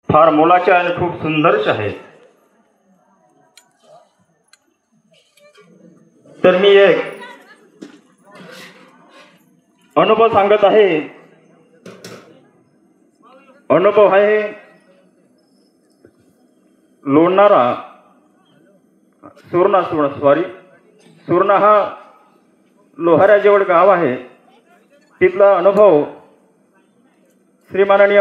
फार मोलाच्या आणि खूप सुंदरच आहेत. तर मी एक अनुभव सांगत आहे. अनुभव आहे लोणारा सुरणा हा लोहाऱ्याजवळ गाव आहे. तिथला अनुभव श्रीमाननीय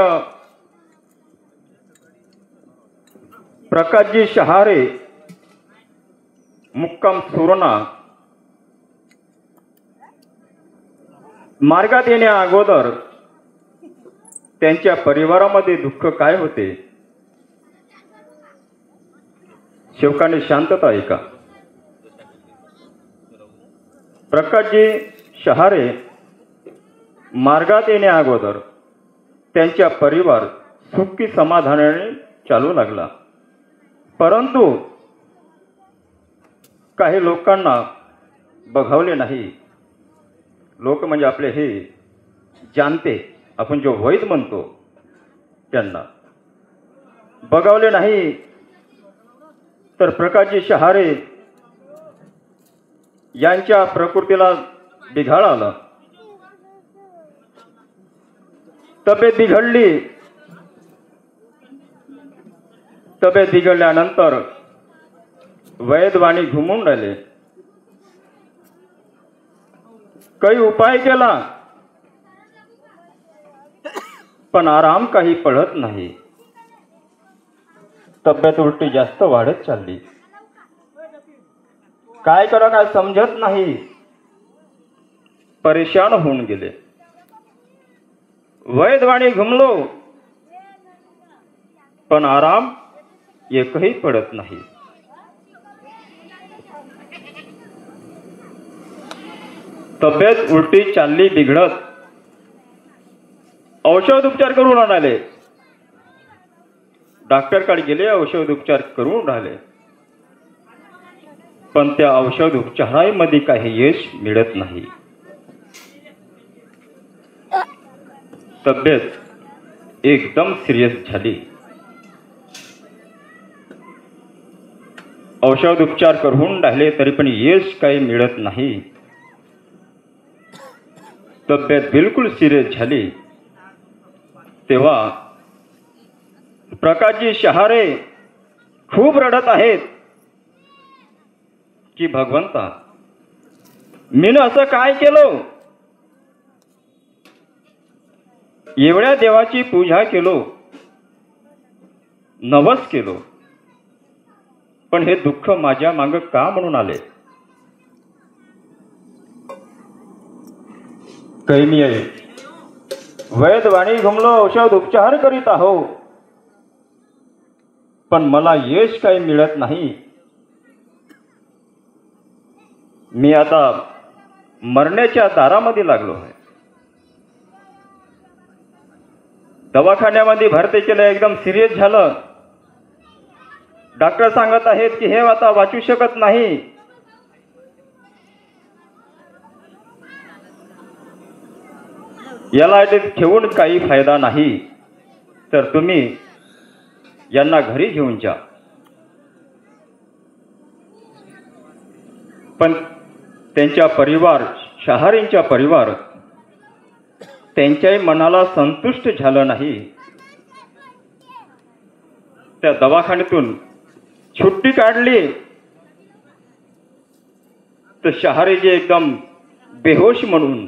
प्रकाशजी शहारे मुक्काम सुरणा मार्गात येण्या अगोदर त्यांच्या परिवारामध्ये दुःख काय होते. सेवकांनी शांतता ऐका. प्रकाशजी शहारे मार्गात येण्या अगोदर त्यांचा परिवार सुखी समाधानाने चालू लागला. परंतु काही लोकांना बघावले नाही. लोक म्हणजे आपले हे जाणते, आपण जो वैद म्हणतो, त्यांना बघावले नाही. तर प्रकाशजी शहारे यांच्या प्रकृतीला बिघाड आला. तब्येत बिघडली. तब्येत बिघडल्यानंतर वैदवाणी घुमून राहिले. काही उपाय केला पण आराम काही पडत नाही. तब्येत उलटी जास्त वाढत चालली. काय करा काय समजत नाही. परेशान होऊन गेले. वैदवाणी घुमलो पण आराम एकही पडत नाही. तब्येत उलटी चालली बिघडत. औषध उपचार करून आले. डॉक्टरकडे गेले, औषध उपचार करून राहिले. पण त्या औषध उपचारामध्ये काही यश मिळत नाही. तब्येत एकदम सिरियस झाली. औषध उपचार करून राहिले तरी पण यश काही मिळत नाही. तब्येत बिलकुल सिरियस झाली. तेव्हा प्रकाशजी शहारे खूप रडत आहेत की भगवंता, मीनं असं काय केलं. एवढ्या देवाची पूजा केलो, नवस केलो, पण हे दुःख माझ्या मागे का म्हणून आले. काही मी वैदवाणी घुमलो, औषध उपचार करीत आहो, पण मला यश काही मिळत नाही. मी आता मरण्याच्या दारामध्ये लागलो आहे. दवाखान्यामध्ये भरती केलं, एकदम सिरियस झालं. डॉक्टर सांगत आहेत की हे आता वाचू शकत नाही. याला ठेवून काही फायदा नाही, तर तुम्ही यांना घरी घेऊन जा. पण त्यांच्या परिवार, शहारेंचा परिवार, त्यांच्याही मनाला संतुष्ट झालं नाही. त्या दवाखान्यातून सुट्टी काढली तर शहारेचे एकदम बेहोश म्हणून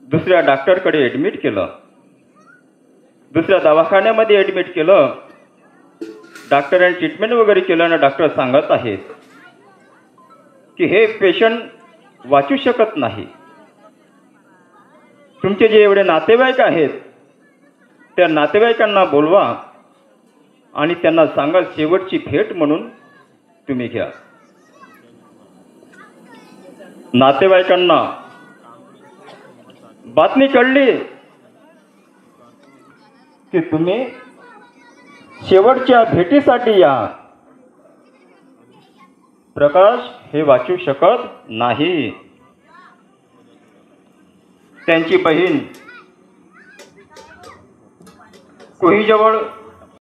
दुसऱ्या डॉक्टरकडे ऍडमिट केलं. दुसऱ्या दवाखान्यामध्ये ऍडमिट केलं. डॉक्टरांनी ट्रीटमेंट वगैरे केलं ना. डॉक्टर सांगत आहेत की हे पेशंट वाचू शकत नाही. तुमचे जे एवढे नातेवाईक आहेत त्या नातेवाईकांना बोलवा आणि त्यांना सांगा शेवटची भेट म्हणून तुम्ही घ्या. नातेवाईकांना बातमी कळली की तुम्ही शेवटच्या भेटीसाठी या. प्रकाश हे वाचू शकत नाही. त्यांची बहीण कोहीजवळ